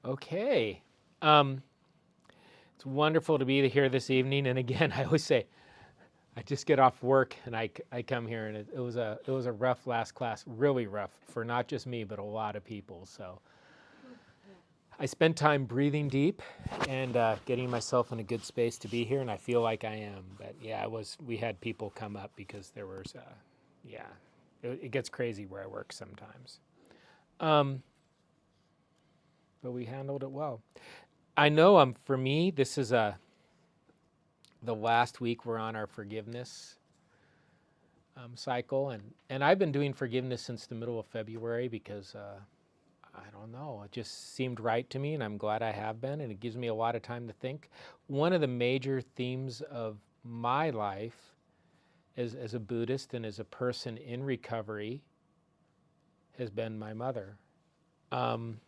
Okay. Um, it's wonderful to be here this evening. And again, I always say, I just get off work and I come here, and it was a rough last class, really rough for not just me but a lot of people. So I spent time breathing deep and getting myself in a good space to be here, and I feel like I am. But yeah, it was. We had people come up because there was, yeah, it gets crazy where I work sometimes. Um, but we handled it well. I know. For me, this is the last week we're on our forgiveness cycle, and I've been doing forgiveness since the middle of February because I don't know, it just seemed right to me, and I'm glad I have been, and it gives me a lot of time to think. One of the major themes of my life as a Buddhist and as a person in recovery has been my mother. Um,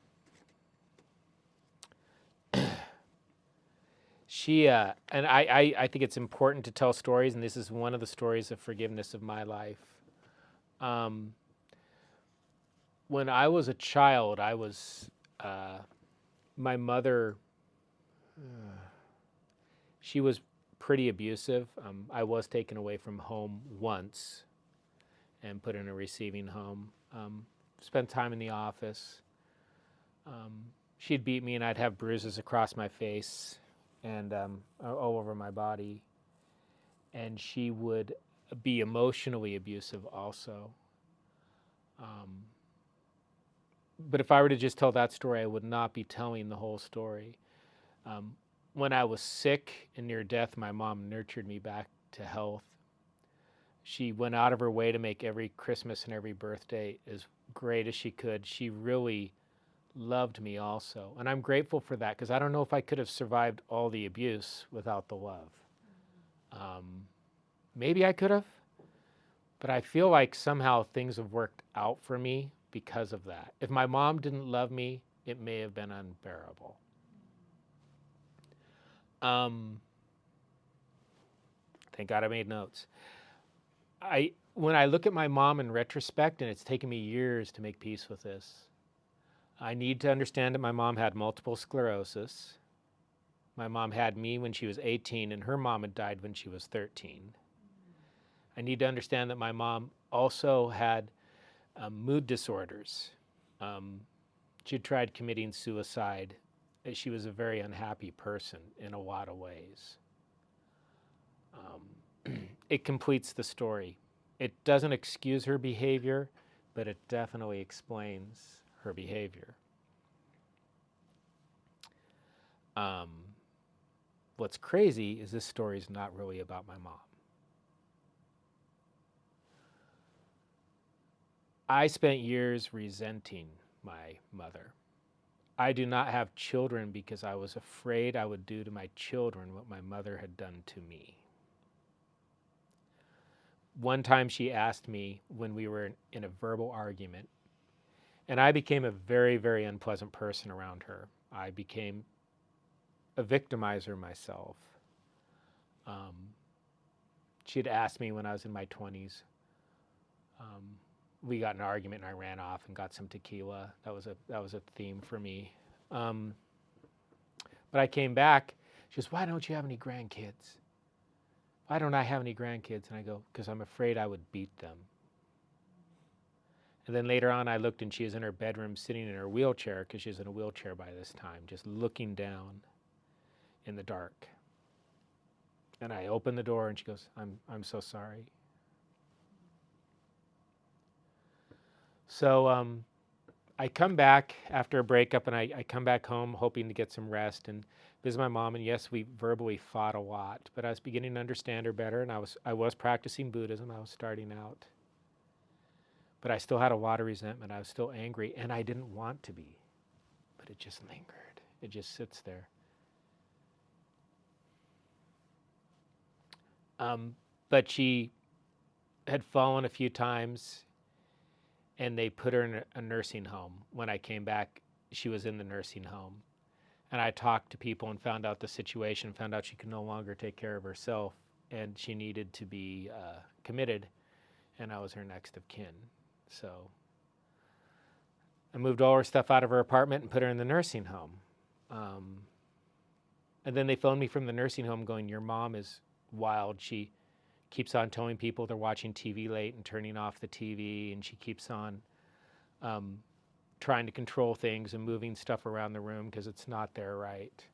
she and I think it's important to tell stories, and this is one of the stories of forgiveness of my life. Um, when I was a child, I was my mother. She was pretty abusive. I was taken away from home once and put in a receiving home. Spent time in the office. She'd beat me, and I'd have bruises across my face and all over my body. And she would be emotionally abusive also. But if I were to just tell that story, I would not be telling the whole story. When I was sick and near death, my mom nurtured me back to health. She went out of her way to make every Christmas and every birthday as great as she could. She really loved me also. And I'm grateful for that because I don't know if I could have survived all the abuse without the love. Maybe I could have, but I feel like somehow things have worked out for me because of that. If my mom didn't love me, it may have been unbearable. Thank God I made notes. When I look at my mom in retrospect, and it's taken me years to make peace with this, I need to understand that my mom had multiple sclerosis. My mom had me when she was 18, and her mom had died when she was 13. I need to understand that my mom also had mood disorders. She tried committing suicide. She was a very unhappy person in a lot of ways. It completes the story. It doesn't excuse her behavior, but it definitely explains her behavior. What's crazy is this story is not really about my mom. I spent years resenting my mother. I do not have children because I was afraid I would do to my children what my mother had done to me. One time she asked me when we were in a verbal argument, and I became a very, very unpleasant person around her. I became a victimizer myself. She had asked me when I was in my 20s. We got in an argument and I ran off and got some tequila. That was a theme for me. But I came back. She goes, "Why don't you have any grandkids? Why don't I have any grandkids?" And I go, "Because I'm afraid I would beat them." And then later on, I looked and she was in her bedroom sitting in her wheelchair, because she was in a wheelchair by this time, just looking down in the dark. And I opened the door and she goes, I'm so sorry. So I come back after a breakup, and I come back home hoping to get some rest and visit my mom. And yes, we verbally fought a lot, but I was beginning to understand her better, and I was practicing Buddhism. I was starting out. But I still had a lot of resentment. I was still angry, and I didn't want to be. But it just lingered. It just sits there. But she had fallen a few times, and they put her in a nursing home. When I came back, she was in the nursing home. And I talked to people and found out the situation, found out she could no longer take care of herself, and she needed to be committed, and I was her next of kin. So I moved all her stuff out of her apartment and put her in the nursing home. And then they phoned me from the nursing home going, your mom is wild. She keeps on telling people they're watching TV late and turning off the TV, and she keeps on trying to control things and moving stuff around the room because it's not there right.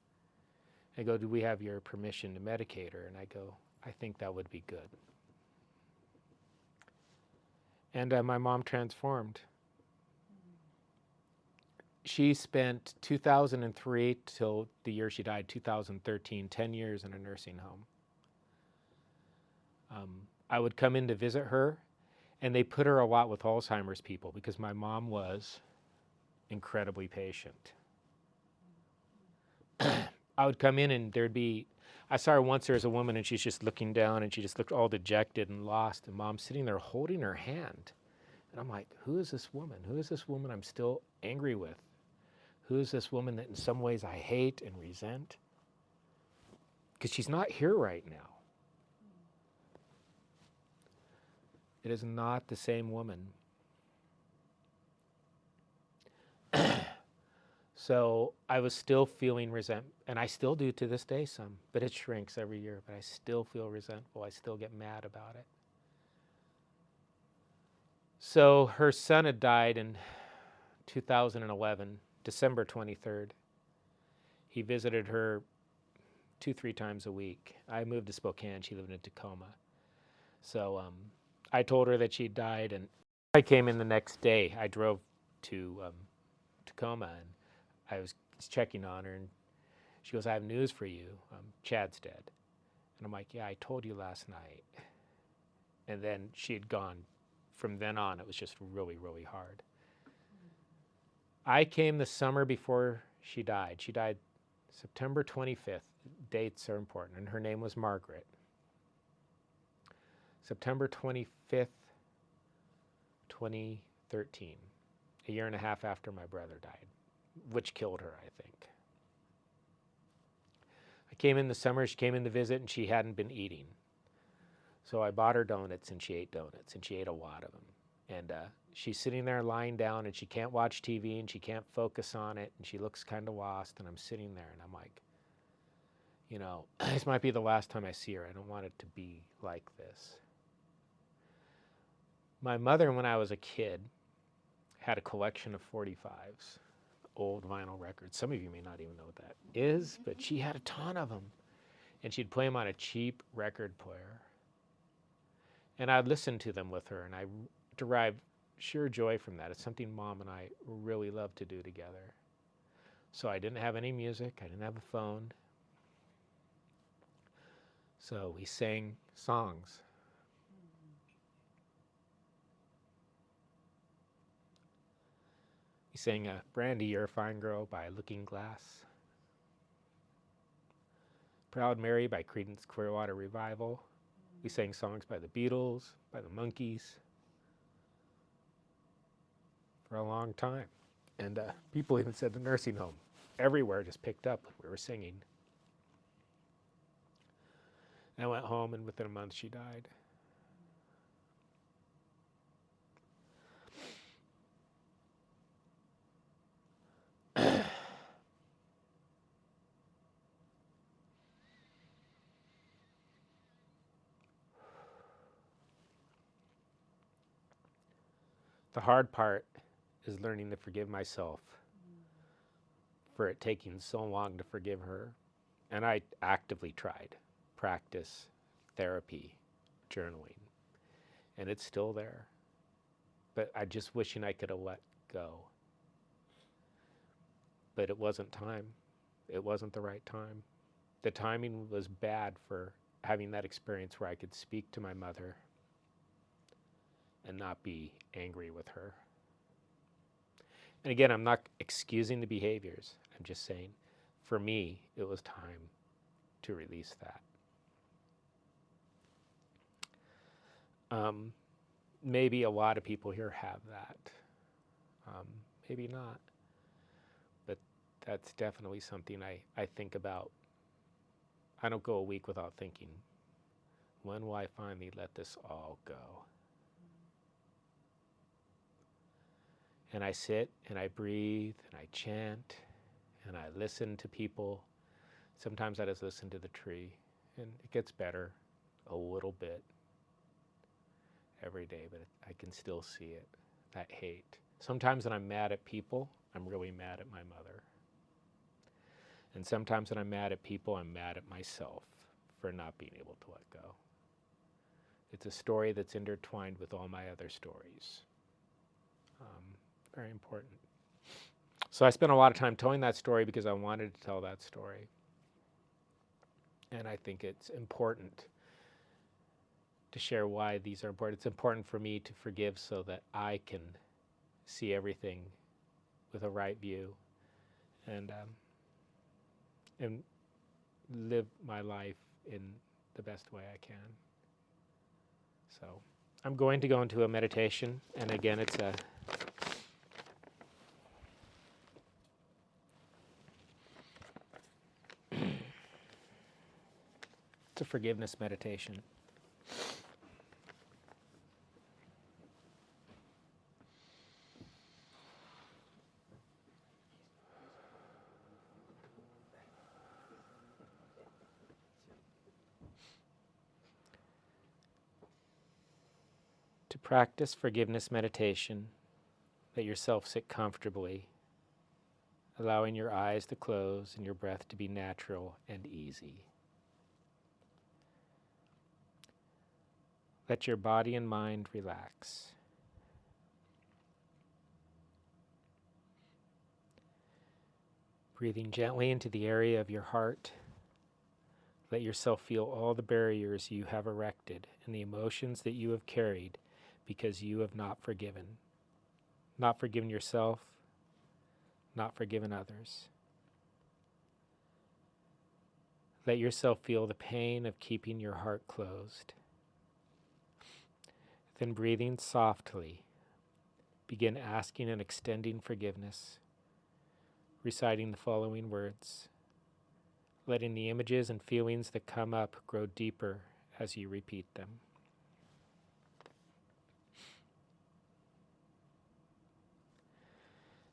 I go, do we have your permission to medicate her? And I go, I think that would be good. And my mom transformed. She spent 2003 till the year she died, 2013, 10 years in a nursing home. I would come in to visit her, and they put her a lot with Alzheimer's people because my mom was incredibly patient. I would come in and I saw her once, there was a woman and she's just looking down and she just looked all dejected and lost, and mom's sitting there holding her hand. And I'm like, who is this woman? Who is this woman I'm still angry with? Who is this woman that in some ways I hate and resent? Because she's not here right now. It is not the same woman. So I was still feeling resentment, and I still do to this day some, but it shrinks every year, but I still feel resentful. I still get mad about it. So her son had died in 2011, December 23rd. He visited her 2-3 times a week. I moved to Spokane. She lived in Tacoma. So I told her that she died, and I came in the next day. I drove to Tacoma, and I was checking on her, and she goes, I have news for you. Chad's dead. And I'm like, yeah, I told you last night. And then she had gone. From then on, it was just really, really hard. I came the summer before she died. She died September 25th. Dates are important, and her name was Margaret. September 25th, 2013, a year and a half after my brother died, which killed her, I think. I came in the summer, she came in to visit, and she hadn't been eating. So I bought her donuts, and she ate donuts, and she ate a lot of them. And she's sitting there lying down, and she can't watch TV, and she can't focus on it, and she looks kind of lost, and I'm sitting there, and I'm like, you know, this might be the last time I see her. I don't want it to be like this. My mother, when I was a kid, had a collection of 45s, old vinyl records. Some of you may not even know what that is, but she had a ton of them. And she'd play them on a cheap record player. And I'd listen to them with her, and I derived sheer joy from that. It's something Mom and I really love to do together. So I didn't have any music. I didn't have a phone. So we sang songs. We sang Brandy, You're a Fine Girl by Looking Glass. Proud Mary by Creedence Clearwater Revival. We sang songs by the Beatles, by the Monkees, for a long time. And people even said the nursing home. Everywhere just picked up when we were singing. And I went home, and within a month she died. The hard part is learning to forgive myself for it taking so long to forgive her. And I actively tried. Practice, therapy, journaling. And it's still there. But I just wishing I could have let go. But it wasn't time. It wasn't the right time. The timing was bad for having that experience where I could speak to my mother and not be angry with her. And again, I'm not excusing the behaviors. I'm just saying, for me, it was time to release that. Maybe a lot of people here have that. Maybe not. But that's definitely something I think about. I don't go a week without thinking, when will I finally let this all go? And I sit and I breathe and I chant and I listen to people. Sometimes I just listen to the tree, and it gets better a little bit every day, but I can still see it, that hate. Sometimes when I'm mad at people, I'm really mad at my mother. And sometimes when I'm mad at people, I'm mad at myself for not being able to let go. It's a story that's intertwined with all my other stories. Very important. So I spent a lot of time telling that story because I wanted to tell that story. And I think it's important to share why these are important. It's important for me to forgive so that I can see everything with a right view and live my life in the best way I can. So I'm going to go into a meditation, and again, it's a forgiveness meditation. To practice forgiveness meditation, let yourself sit comfortably, allowing your eyes to close and your breath to be natural and easy. Let your body and mind relax. Breathing gently into the area of your heart, let yourself feel all the barriers you have erected and the emotions that you have carried because you have not forgiven. Not forgiven yourself, not forgiven others. Let yourself feel the pain of keeping your heart closed. Then breathing softly, begin asking and extending forgiveness, reciting the following words, letting the images and feelings that come up grow deeper as you repeat them.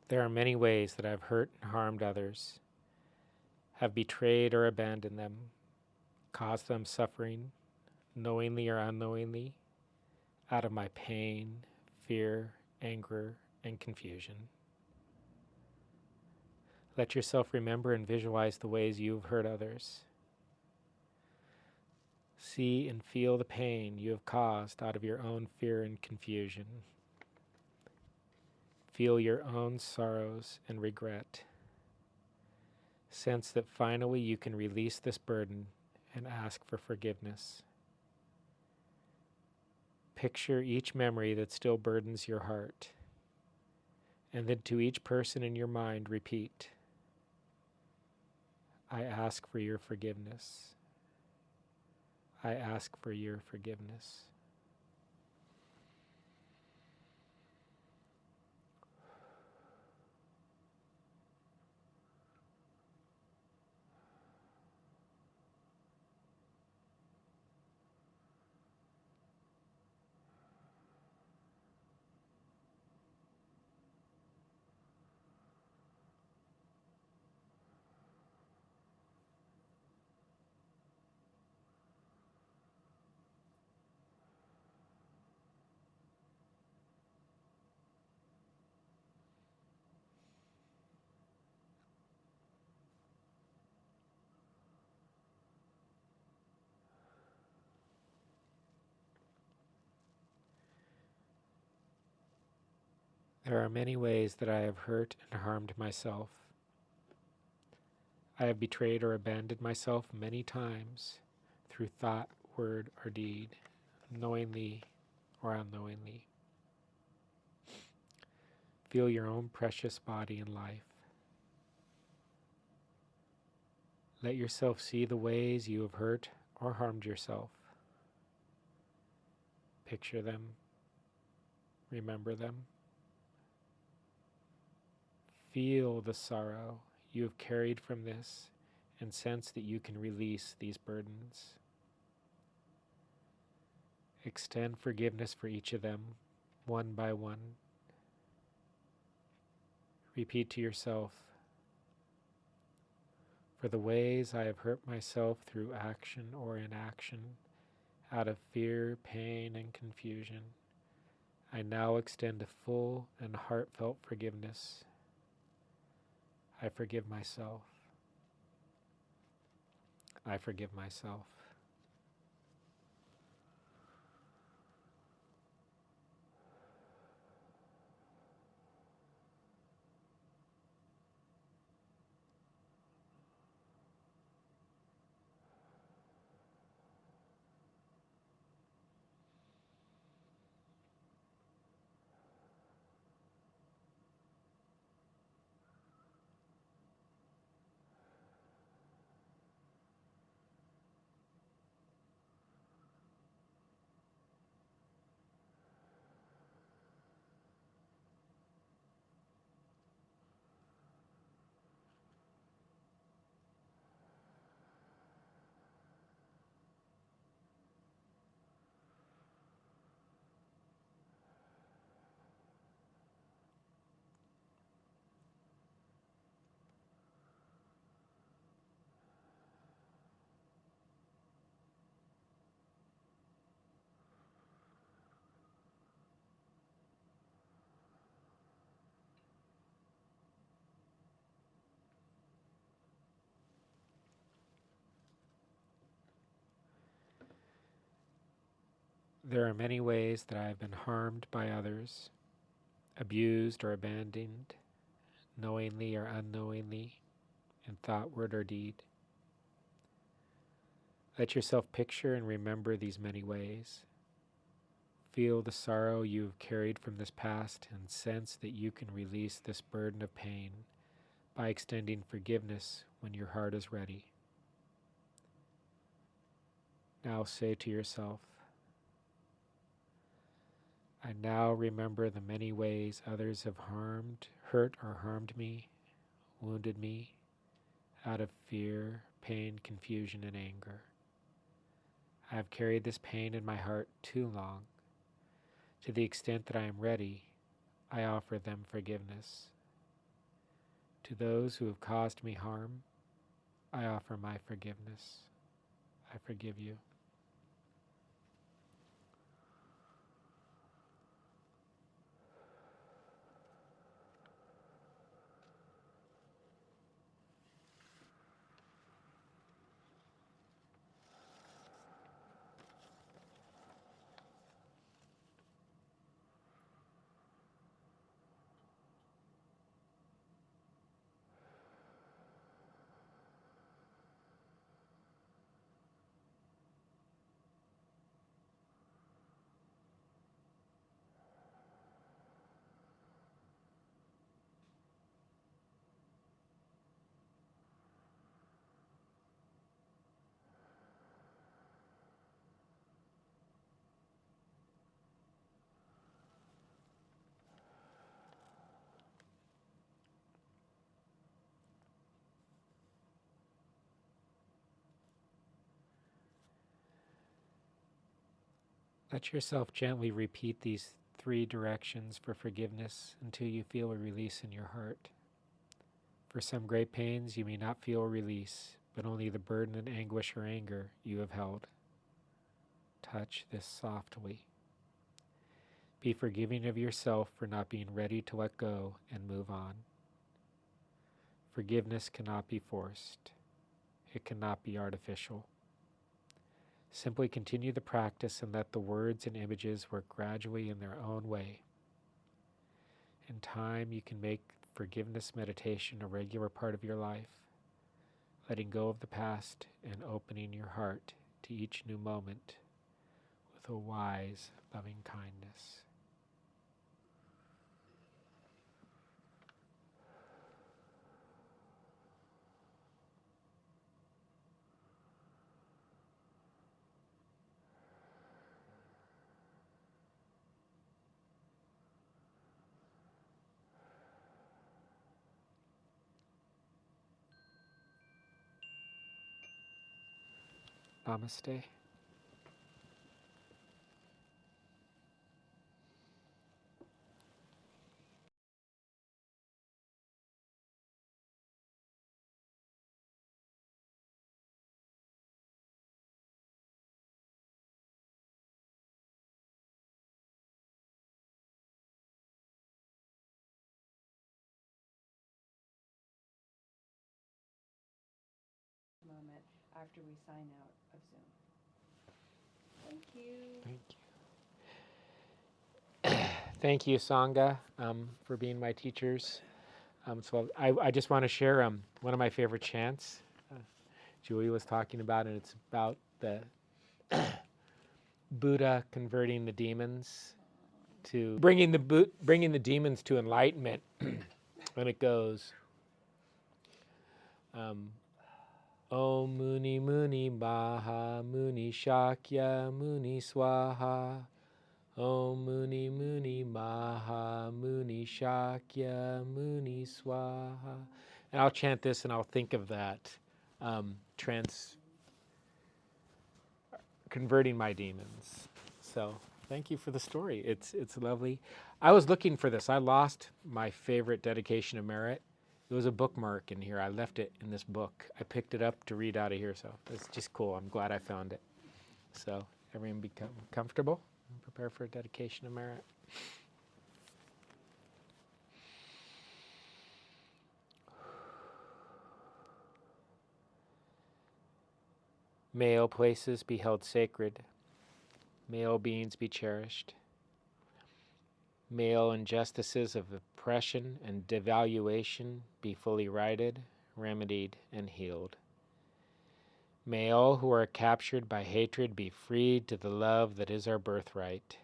There are many ways that I've hurt and harmed others, have betrayed or abandoned them, caused them suffering, knowingly or unknowingly, out of my pain, fear, anger, and confusion. Let yourself remember and visualize the ways you've hurt others. See and feel the pain you have caused out of your own fear and confusion. Feel your own sorrows and regret. Sense that finally you can release this burden and ask for forgiveness. Picture each memory that still burdens your heart, and then to each person in your mind repeat, I ask for your forgiveness. I ask for your forgiveness. There are many ways that I have hurt and harmed myself. I have betrayed or abandoned myself many times through thought, word, or deed, knowingly or unknowingly. Feel your own precious body and life. Let yourself see the ways you have hurt or harmed yourself. Picture them. Remember them. Feel the sorrow you have carried from this and sense that you can release these burdens. Extend forgiveness for each of them, one by one. Repeat to yourself, for the ways I have hurt myself through action or inaction, out of fear, pain, and confusion, I now extend a full and heartfelt forgiveness. I forgive myself. I forgive myself. There are many ways that I have been harmed by others, abused or abandoned, knowingly or unknowingly, in thought, word, or deed. Let yourself picture and remember these many ways. Feel the sorrow you have carried from this past and sense that you can release this burden of pain by extending forgiveness when your heart is ready. Now say to yourself, I now remember the many ways others have hurt or harmed me, wounded me, out of fear, pain, confusion, and anger. I have carried this pain in my heart too long. To the extent that I am ready, I offer them forgiveness. To those who have caused me harm, I offer my forgiveness. I forgive you. Let yourself gently repeat these 3 directions for forgiveness until you feel a release in your heart. For some great pains, you may not feel a release, but only the burden and anguish or anger you have held. Touch this softly. Be forgiving of yourself for not being ready to let go and move on. Forgiveness cannot be forced. It cannot be artificial. Simply continue the practice and let the words and images work gradually in their own way. In time, you can make forgiveness meditation a regular part of your life, letting go of the past and opening your heart to each new moment with a wise, loving kindness. Namaste. after we sign out of Zoom. Thank you. Thank you. Thank you, Sangha, for being my teachers. So I just want to share one of my favorite chants. Julie was talking about, and it's about the Buddha converting the demons to bringing the demons to enlightenment. And it goes, Om Muni Muni Maha Muni Shakya Muni Swaha. Om Muni Muni Maha Muni Shakya Muni Swaha. And I'll chant this and I'll think of that converting my demons. So thank you for the story. It's lovely. I was looking for this. I lost my favorite dedication of merit. It was a bookmark in here. I left it in this book. I picked it up to read out of here, so it's just cool. I'm glad I found it. So everyone become comfortable and prepare for a dedication of merit. May all places be held sacred. May all beings be cherished. May all injustices of oppression and devaluation be fully righted, remedied, and healed. May all who are captured by hatred be freed to the love that is our birthright.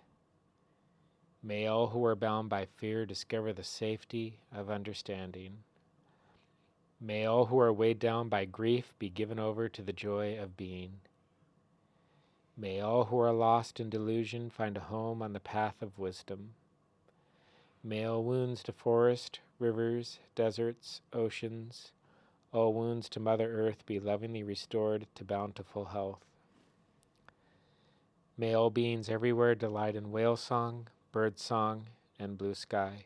May all who are bound by fear discover the safety of understanding. May all who are weighed down by grief be given over to the joy of being. May all who are lost in delusion find a home on the path of wisdom. May all wounds to forest, rivers, deserts, oceans, all wounds to Mother Earth be lovingly restored to bountiful health. May all beings everywhere delight in whale song, bird song, and blue sky.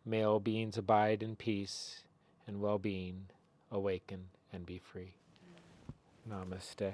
May all beings abide in peace and well-being, awaken and be free. Namaste.